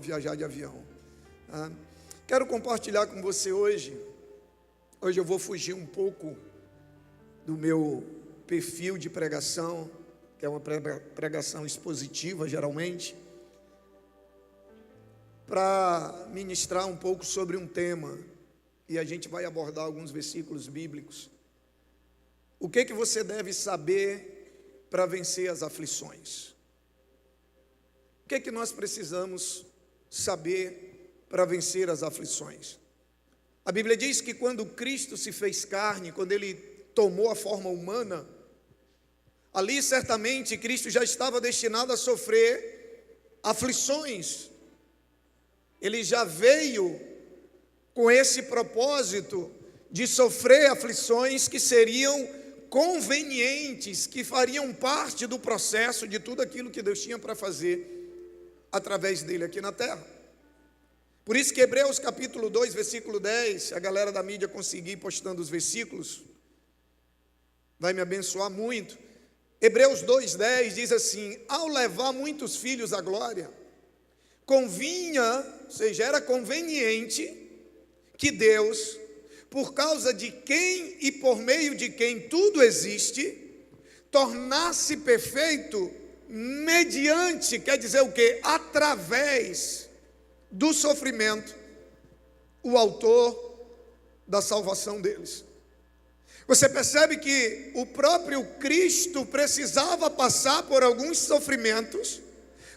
vamos viajar de avião. Quero compartilhar com você hoje. Hoje eu vou fugir um pouco do meu perfil de pregação, que é uma pregação expositiva geralmente, para ministrar um pouco sobre um tema, e a gente vai abordar alguns versículos bíblicos. O que você deve saber para vencer as aflições? O que nós precisamos saber para vencer as aflições? A Bíblia diz que quando Cristo se fez carne, quando Ele tomou a forma humana, ali certamente Cristo já estava destinado a sofrer aflições. Ele já veio com esse propósito de sofrer aflições que seriam convenientes, que fariam parte do processo de tudo aquilo que Deus tinha para fazer através dele aqui na terra. Por isso que Hebreus capítulo 2, versículo 10, se a galera da mídia conseguir postando os versículos, vai me abençoar muito. Hebreus 2:10 diz assim: ao levar muitos filhos à glória, convinha, ou seja, era conveniente que Deus, por causa de quem e por meio de quem tudo existe, tornasse perfeito mediante, quer dizer o quê? Através do sofrimento, o autor da salvação deles. Você percebe que o próprio Cristo precisava passar por alguns sofrimentos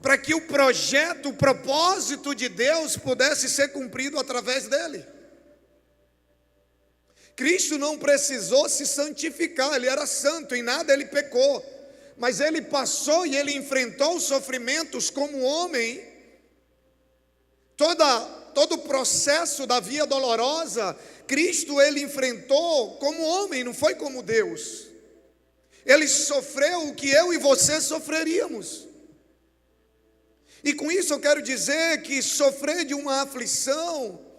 para que o projeto, o propósito de Deus pudesse ser cumprido através dele. Cristo não precisou se santificar, ele era santo, em nada ele pecou, mas ele passou e ele enfrentou os sofrimentos como homem. Todo o processo da via dolorosa, Cristo ele enfrentou como homem, não foi como Deus. Ele sofreu o que eu e você sofreríamos. E com isso eu quero dizer que sofrer de uma aflição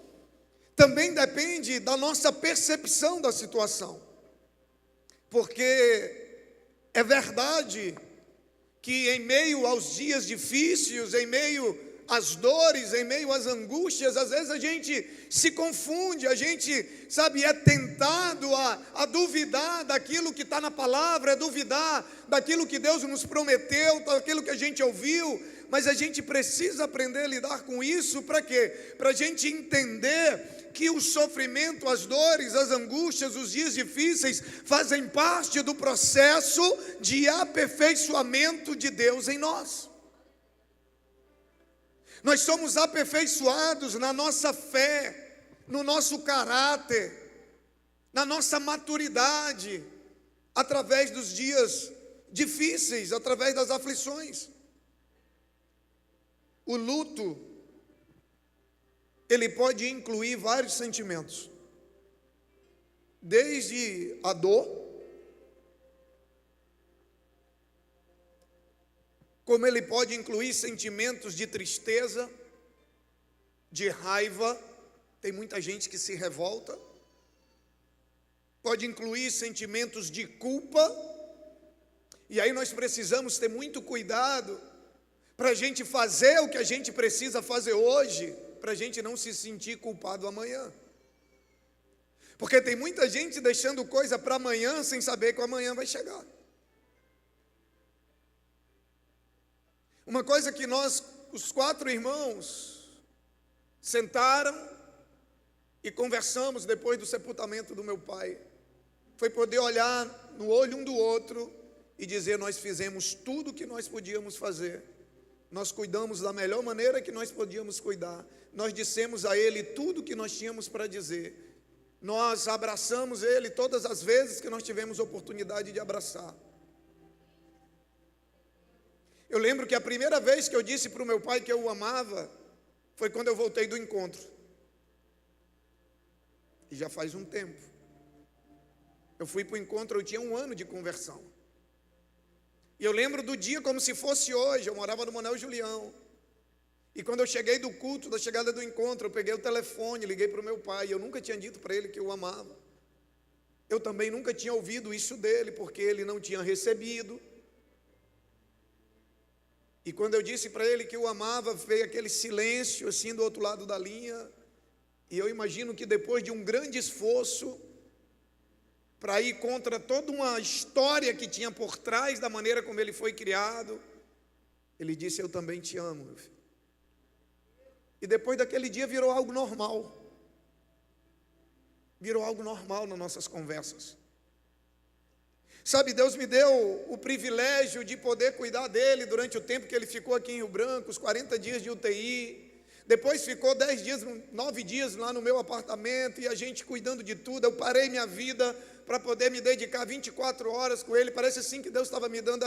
também depende da nossa percepção da situação. Porque é verdade que em meio aos dias difíceis, em meio às dores, em meio às angústias, às vezes a gente se confunde, a gente, é tentado a duvidar daquilo que está na palavra, a duvidar daquilo que Deus nos prometeu, daquilo que a gente ouviu, mas a gente precisa aprender a lidar com isso, para quê? Para a gente entender que o sofrimento, as dores, as angústias, os dias difíceis fazem parte do processo de aperfeiçoamento de Deus em nós. Nós somos aperfeiçoados na nossa fé, no nosso caráter, na nossa maturidade, através dos dias difíceis, através das aflições. O luto, ele pode incluir vários sentimentos, desde a dor, como ele pode incluir sentimentos de tristeza, de raiva, tem muita gente que se revolta, pode incluir sentimentos de culpa, e aí nós precisamos ter muito cuidado para a gente fazer o que a gente precisa fazer hoje, para a gente não se sentir culpado amanhã. Porque tem muita gente deixando coisa para amanhã sem saber que o amanhã vai chegar. Uma coisa que nós, os 4 irmãos, sentaram e conversamos depois do sepultamento do meu pai, foi poder olhar no olho um do outro e dizer: nós fizemos tudo o que nós podíamos fazer, nós cuidamos da melhor maneira que nós podíamos cuidar, nós dissemos a ele tudo o que nós tínhamos para dizer, nós abraçamos ele todas as vezes que nós tivemos oportunidade de abraçar. Eu lembro que a primeira vez que eu disse para o meu pai que eu o amava foi quando eu voltei do encontro. E já faz um tempo. Eu fui para o encontro, eu tinha 1 ano de conversão. E eu lembro do dia como se fosse hoje. Eu morava no Manuel Julião. E quando eu cheguei do culto, da chegada do encontro, eu peguei o telefone, liguei para o meu pai. Eu nunca tinha dito para ele que eu o amava. Eu também nunca tinha ouvido isso dele, porque ele não tinha recebido. E quando eu disse para ele que o amava, veio aquele silêncio assim do outro lado da linha. E eu imagino que depois de um grande esforço para ir contra toda uma história que tinha por trás da maneira como ele foi criado, ele disse: eu também te amo, meu filho. E depois daquele dia virou algo normal. Virou algo normal nas nossas conversas. Sabe, Deus me deu o privilégio de poder cuidar dele durante o tempo que ele ficou aqui em Rio Branco, os 40 dias de UTI. Depois ficou 10 dias, 9 dias lá no meu apartamento, e a gente cuidando de tudo. Eu parei minha vida para poder me dedicar 24 horas com ele. Parece assim que Deus estava me dando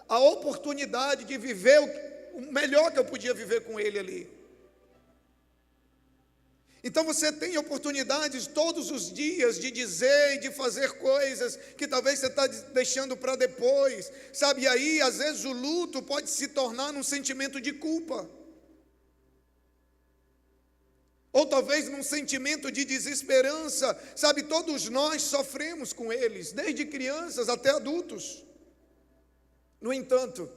a oportunidade de viver o melhor que eu podia viver com ele ali. Então você tem oportunidades todos os dias de dizer e de fazer coisas que talvez você está deixando para depois, sabe? E aí, às vezes, o luto pode se tornar num sentimento de culpa, ou talvez num sentimento de desesperança, sabe? Todos nós sofremos com eles, desde crianças até adultos. No entanto,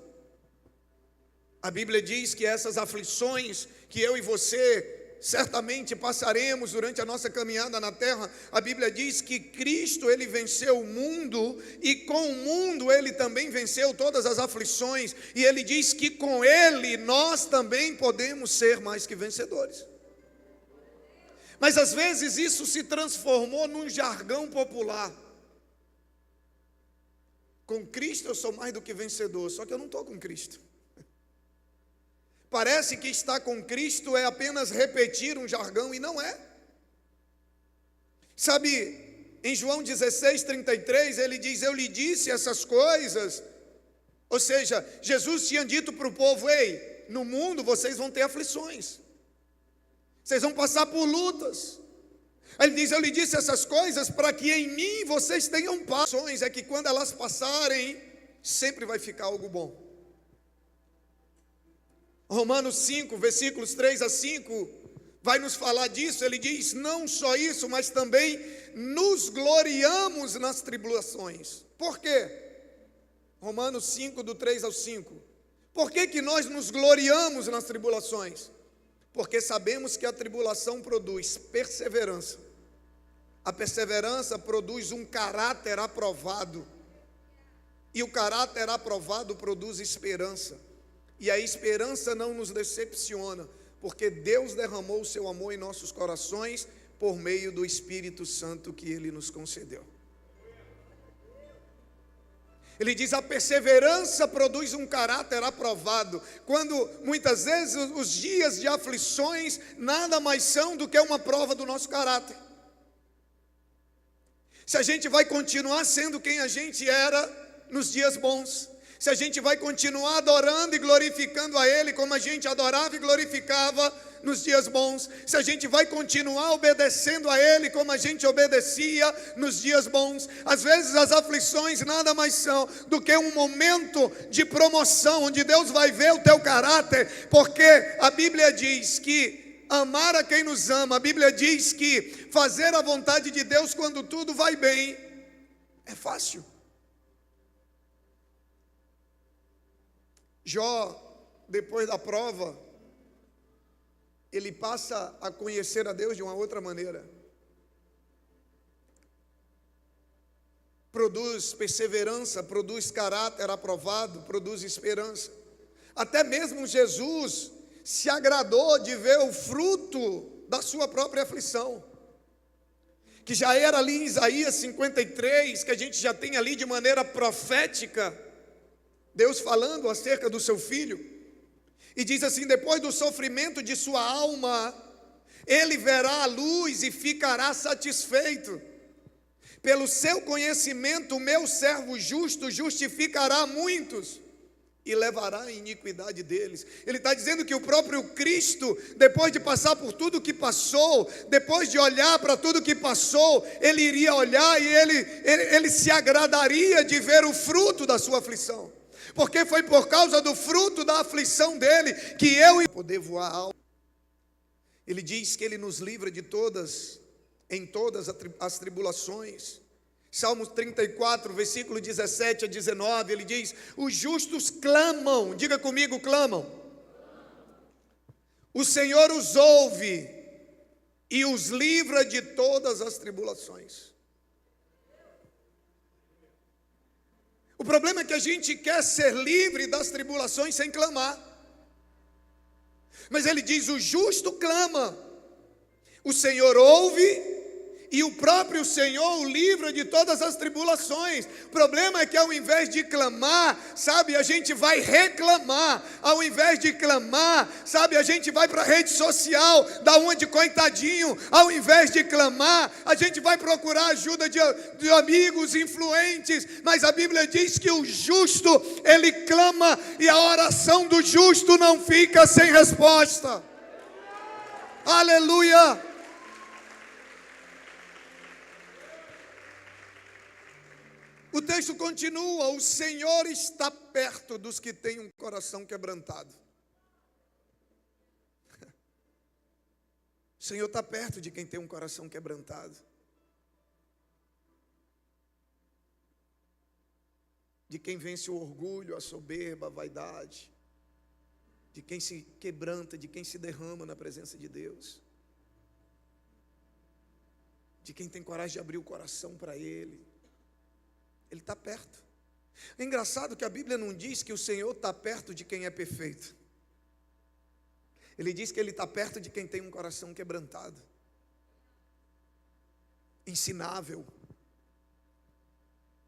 a Bíblia diz que essas aflições que eu e você certamente passaremos durante a nossa caminhada na terra, a Bíblia diz que Cristo, ele venceu o mundo, e com o mundo ele também venceu todas as aflições, e ele diz que com ele nós também podemos ser mais que vencedores. Mas às vezes isso se transformou num jargão popular. Com Cristo eu sou mais do que vencedor, só que eu não estou com Cristo. Parece que estar com Cristo é apenas repetir um jargão, e não é. Sabe, em João 16:33, ele diz: eu lhe disse essas coisas. Ou seja, Jesus tinha dito para o povo: ei, no mundo vocês vão ter aflições, vocês vão passar por lutas. Ele diz: eu lhe disse essas coisas para que em mim vocês tenham paz. É que quando elas passarem, sempre vai ficar algo bom. Romanos 5, versículos 3 a 5, vai nos falar disso. Ele diz: não só isso, mas também nos gloriamos nas tribulações. Por quê? Romanos 5, do 3 ao 5. Por que que nós nos gloriamos nas tribulações? Porque sabemos que a tribulação produz perseverança. A perseverança produz um caráter aprovado. E o caráter aprovado produz esperança. E a esperança não nos decepciona, porque Deus derramou o seu amor em nossos corações por meio do Espírito Santo que Ele nos concedeu. Ele diz: a perseverança produz um caráter aprovado, quando muitas vezes os dias de aflições nada mais são do que uma prova do nosso caráter. Se a gente vai continuar sendo quem a gente era nos dias bons, se a gente vai continuar adorando e glorificando a Ele como a gente adorava e glorificava nos dias bons, se a gente vai continuar obedecendo a Ele como a gente obedecia nos dias bons, às vezes as aflições nada mais são do que um momento de promoção, onde Deus vai ver o teu caráter, porque a Bíblia diz que amar a quem nos ama, a Bíblia diz que fazer a vontade de Deus quando tudo vai bem é fácil. Jó, depois da prova, ele passa a conhecer a Deus de uma outra maneira. Produz perseverança, produz caráter aprovado, produz esperança. Até mesmo Jesus se agradou de ver o fruto da sua própria aflição, que já era ali em Isaías 53, que a gente já tem ali de maneira profética, Deus falando acerca do seu filho, e diz assim: depois do sofrimento de sua alma, ele verá a luz e ficará satisfeito. Pelo seu conhecimento, o meu servo justo justificará muitos e levará a iniquidade deles. Ele está dizendo que o próprio Cristo, depois de passar por tudo que passou, depois de olhar para tudo que passou, ele iria olhar e ele se agradaria de ver o fruto da sua aflição. Porque foi por causa do fruto da aflição dele que eu poder voar alto. Ele diz que ele nos livra de todas as tribulações. Salmos 34, versículo 17 a 19, ele diz: os justos clamam, diga comigo, clamam. O Senhor os ouve e os livra de todas as tribulações. O problema é que a gente quer ser livre das tribulações sem clamar. Mas ele diz: o justo clama, o Senhor ouve e o próprio Senhor o livra de todas as tribulações. O problema é que ao invés de clamar, sabe, a gente vai reclamar. Ao invés de clamar, sabe, a gente vai para a rede social, da onde, coitadinho, ao invés de clamar, a gente vai procurar ajuda de amigos influentes. Mas a Bíblia diz que o justo, ele clama, e a oração do justo não fica sem resposta. Aleluia! O texto continua: o Senhor está perto dos que têm um coração quebrantado. O Senhor está perto de quem tem um coração quebrantado. De quem vence o orgulho, a soberba, a vaidade. De quem se quebranta, de quem se derrama na presença de Deus. De quem tem coragem de abrir o coração para Ele. Ele está perto. É engraçado que a Bíblia não diz que o Senhor está perto de quem é perfeito. Ele diz que Ele está perto de quem tem um coração quebrantado, ensinável.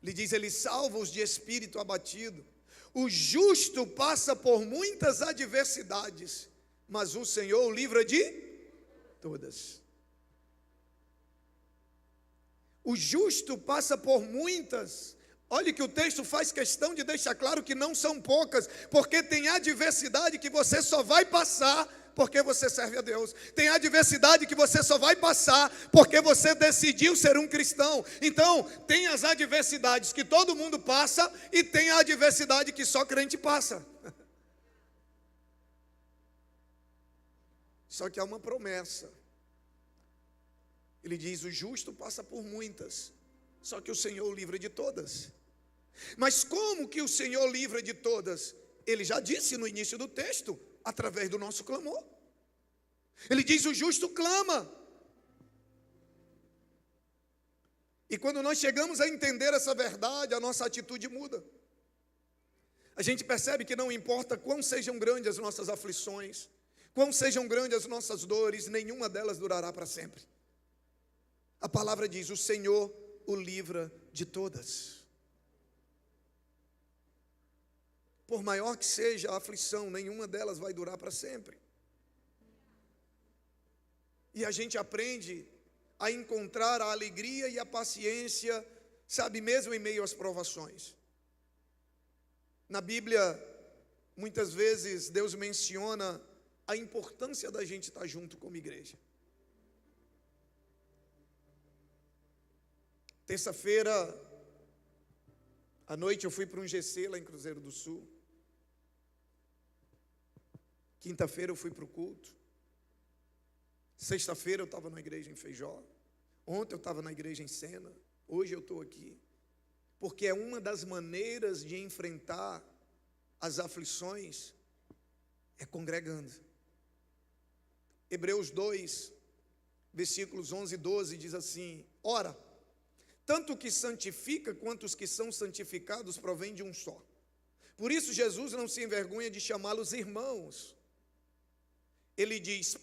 Ele diz: Ele salva os de espírito abatido. O justo passa por muitas adversidades, mas o Senhor o livra de todas. O justo passa por muitas. Olha que o texto faz questão de deixar claro que não são poucas, porque tem adversidade que você só vai passar porque você serve a Deus. Tem adversidade que você só vai passar porque você decidiu ser um cristão. Então, tem as adversidades que todo mundo passa e tem a adversidade que só crente passa. Só que há uma promessa. Ele diz: o justo passa por muitas, só que o Senhor o livra de todas. Mas como que o Senhor livra de todas? Ele já disse no início do texto: através do nosso clamor. Ele diz: o justo clama. E quando nós chegamos a entender essa verdade, a nossa atitude muda. A gente percebe que não importa quão sejam grandes as nossas aflições, quão sejam grandes as nossas dores, nenhuma delas durará para sempre. A palavra diz: o Senhor o livra de todas. Por maior que seja a aflição, nenhuma delas vai durar para sempre. E a gente aprende a encontrar a alegria e a paciência, sabe, mesmo em meio às provações. Na Bíblia, muitas vezes Deus menciona a importância da gente estar junto como igreja. Terça-feira à noite eu fui para um GC lá em Cruzeiro do Sul. Quinta-feira eu fui para o culto. Sexta-feira eu estava na igreja em Feijó. Ontem eu estava na igreja em Sena. Hoje eu estou aqui. Porque é uma das maneiras de enfrentar as aflições, é congregando. Hebreus 2, versículos 11 e 12 diz assim: ora, tanto o que santifica quanto os que são santificados provém de um só. Por isso Jesus não se envergonha de chamá-los irmãos. Ele diz: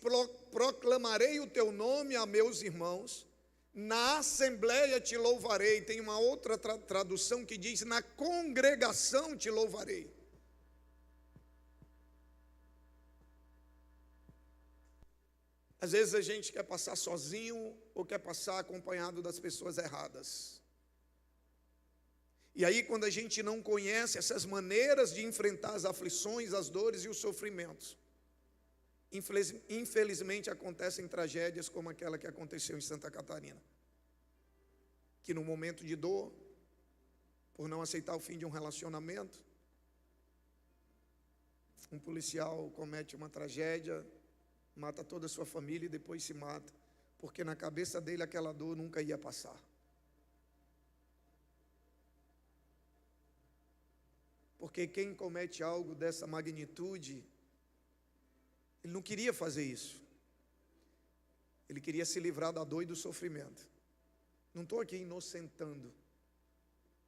proclamarei o teu nome a meus irmãos, na assembleia te louvarei. Tem uma outra tradução que diz: na congregação te louvarei. Às vezes a gente quer passar sozinho ou quer passar acompanhado das pessoas erradas. E aí, quando a gente não conhece essas maneiras de enfrentar as aflições, as dores e os sofrimentos, infelizmente acontecem tragédias como aquela que aconteceu em Santa Catarina, que no momento de dor, por não aceitar o fim de um relacionamento, um policial comete uma tragédia, mata toda a sua família e depois se mata, porque na cabeça dele aquela dor nunca ia passar. Porque quem comete algo dessa magnitude, ele não queria fazer isso. Ele queria se livrar da dor e do sofrimento. Não estou aqui inocentando,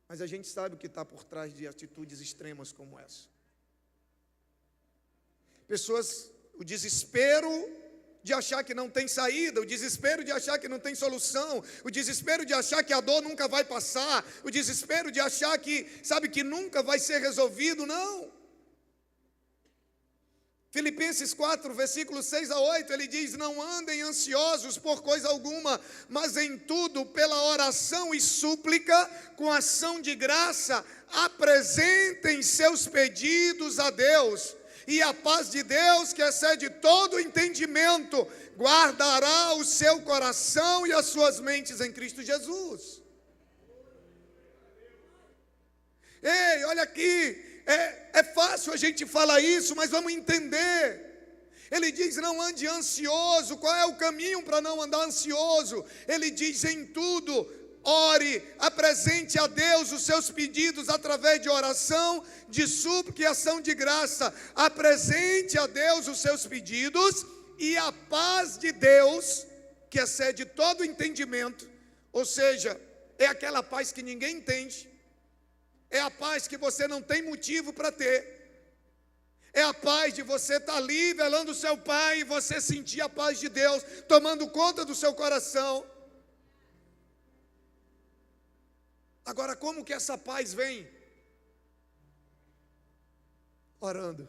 mas a gente sabe o que está por trás de atitudes extremas como essa. Pessoas, o desespero de achar que não tem saída, o desespero de achar que não tem solução, o desespero de achar que a dor nunca vai passar, o desespero de achar que, sabe, que nunca vai ser resolvido, não. Filipenses 4, versículos 6 a 8, ele diz: não andem ansiosos por coisa alguma, mas em tudo, pela oração e súplica, com ação de graça, apresentem seus pedidos a Deus. E a paz de Deus, que excede todo entendimento, guardará o seu coração e as suas mentes em Cristo Jesus. Ei, olha aqui, é fácil a gente falar isso, mas vamos entender. Ele diz: não ande ansioso. Qual é o caminho para não andar ansioso? Ele diz: em tudo, ore, apresente a Deus os seus pedidos através de oração, de súplica e ação de graça. Apresente a Deus os seus pedidos, e a paz de Deus, que excede todo entendimento, ou seja, é aquela paz que ninguém entende, é a paz que você não tem motivo para ter, é a paz de você estar ali velando o seu Pai e você sentir a paz de Deus tomando conta do seu coração. Agora, como que essa paz vem? Orando.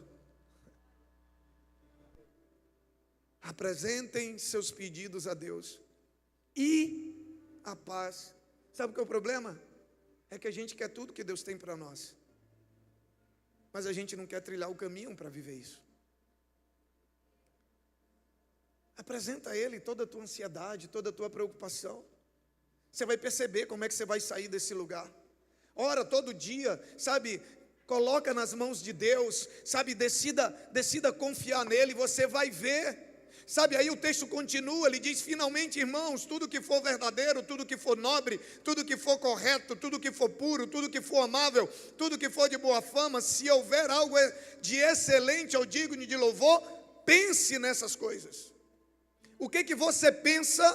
Apresentem seus pedidos a Deus. E a paz. Sabe o que é o problema? É que a gente quer tudo que Deus tem para nós, mas a gente não quer trilhar o caminho para viver isso. Apresenta a Ele toda a tua ansiedade, toda a tua preocupação. Você vai perceber como é que você vai sair desse lugar. Ora todo dia, sabe, coloca nas mãos de Deus, sabe, decida confiar nele, você vai ver. Sabe, aí o texto continua, ele diz: finalmente, irmãos, tudo que for verdadeiro, tudo que for nobre, tudo que for correto, tudo que for puro, tudo que for amável, tudo que for de boa fama, se houver algo de excelente ou digno de louvor, pense nessas coisas. O que você pensa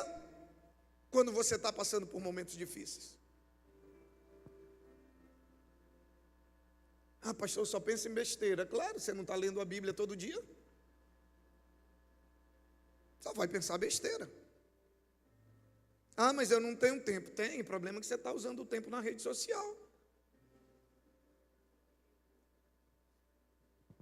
quando você está passando por momentos difíceis? Ah, pastor, eu só penso em besteira. Claro, você não está lendo a Bíblia todo dia. Só vai pensar besteira. Ah, mas eu não tenho tempo. Tem, o problema é que você está usando o tempo na rede social.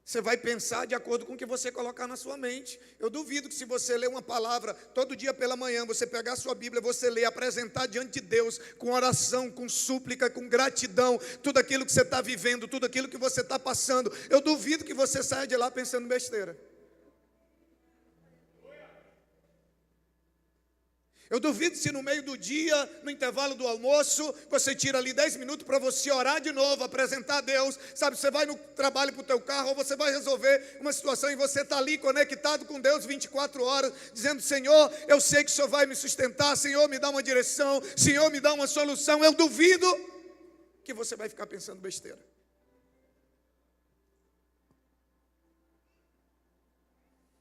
Você vai pensar de acordo com o que você colocar na sua mente. Eu duvido que se você ler uma palavra todo dia pela manhã, você pegar a sua Bíblia, você ler, apresentar diante de Deus, com oração, com súplica, com gratidão, tudo aquilo que você está vivendo, tudo aquilo que você está passando, eu duvido que você saia de lá pensando besteira. Eu duvido se no meio do dia, no intervalo do almoço, você tira ali 10 minutos para você orar de novo, apresentar a Deus. Sabe, você vai no trabalho para o teu carro, ou você vai resolver uma situação e você está ali conectado com Deus 24 horas, dizendo: Senhor, eu sei que o Senhor vai me sustentar, Senhor, me dá uma direção, Senhor, me dá uma solução. Eu duvido que você vai ficar pensando besteira.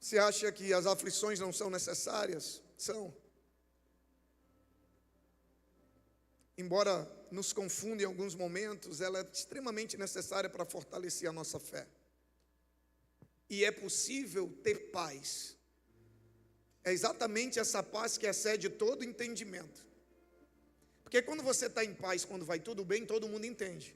Você acha que as aflições não são necessárias? São. Embora nos confunda em alguns momentos, ela é extremamente necessária para fortalecer a nossa fé. E é possível ter paz. É exatamente essa paz que excede todo entendimento. Porque quando você está em paz, quando vai tudo bem, todo mundo entende.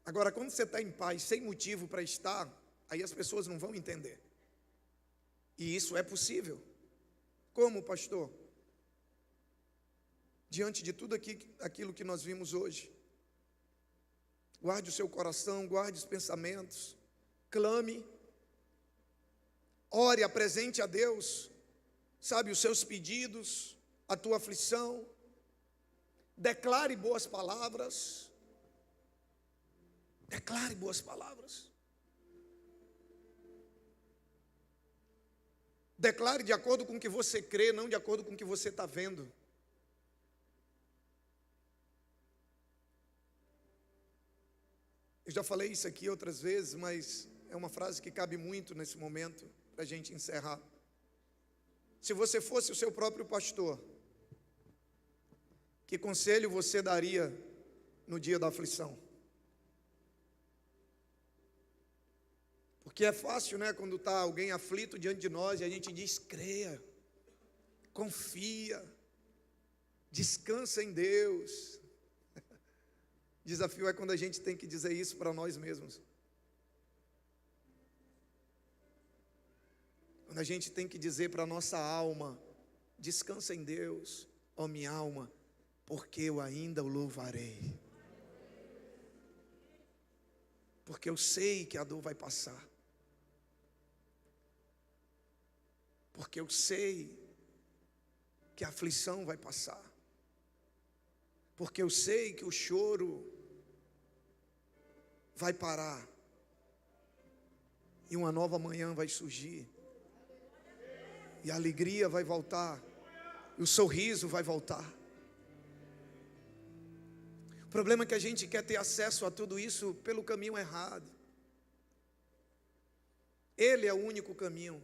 Agora, quando você está em paz, sem motivo para estar, aí as pessoas não vão entender. E isso é possível. Como, pastor? Diante de tudo aquilo que nós vimos hoje, guarde o seu coração, guarde os pensamentos, clame, ore, apresente a Deus, sabe, os seus pedidos, a tua aflição, declare boas palavras, declare boas palavras. Declare de acordo com o que você crê, não de acordo com o que você está vendo. já falei isso aqui outras vezes, mas é uma frase que cabe muito nesse momento, para a gente encerrar. Se você fosse o seu próprio pastor, que conselho você daria no dia da aflição? Porque é fácil, né, quando está alguém aflito diante de nós e a gente diz: creia, confia, descansa em Deus. Desafio é quando a gente tem que dizer isso para nós mesmos. Quando a gente tem que dizer para a nossa alma: descansa em Deus, ó minha alma, porque eu ainda o louvarei. Porque eu sei que a dor vai passar. Porque eu sei que a aflição vai passar. Porque eu sei que o choro vai parar. E uma nova manhã vai surgir. E a alegria vai voltar. E o sorriso vai voltar. O problema é que a gente quer ter acesso a tudo isso pelo caminho errado. Ele é o único caminho.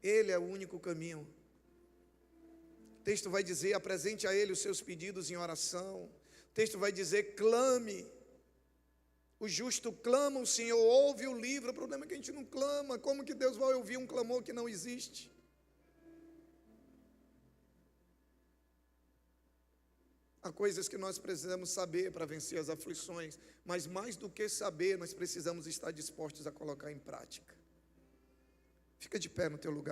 Ele é o único caminho. O texto vai dizer: apresente a Ele os seus pedidos em oração. O texto vai dizer: clame. O justo clama, o Senhor ouve o livro. O problema é que a gente não clama. Como que Deus vai ouvir um clamor que não existe? Há coisas que nós precisamos saber para vencer as aflições, mas mais do que saber, nós precisamos estar dispostos a colocar em prática. Fica de pé no teu lugar.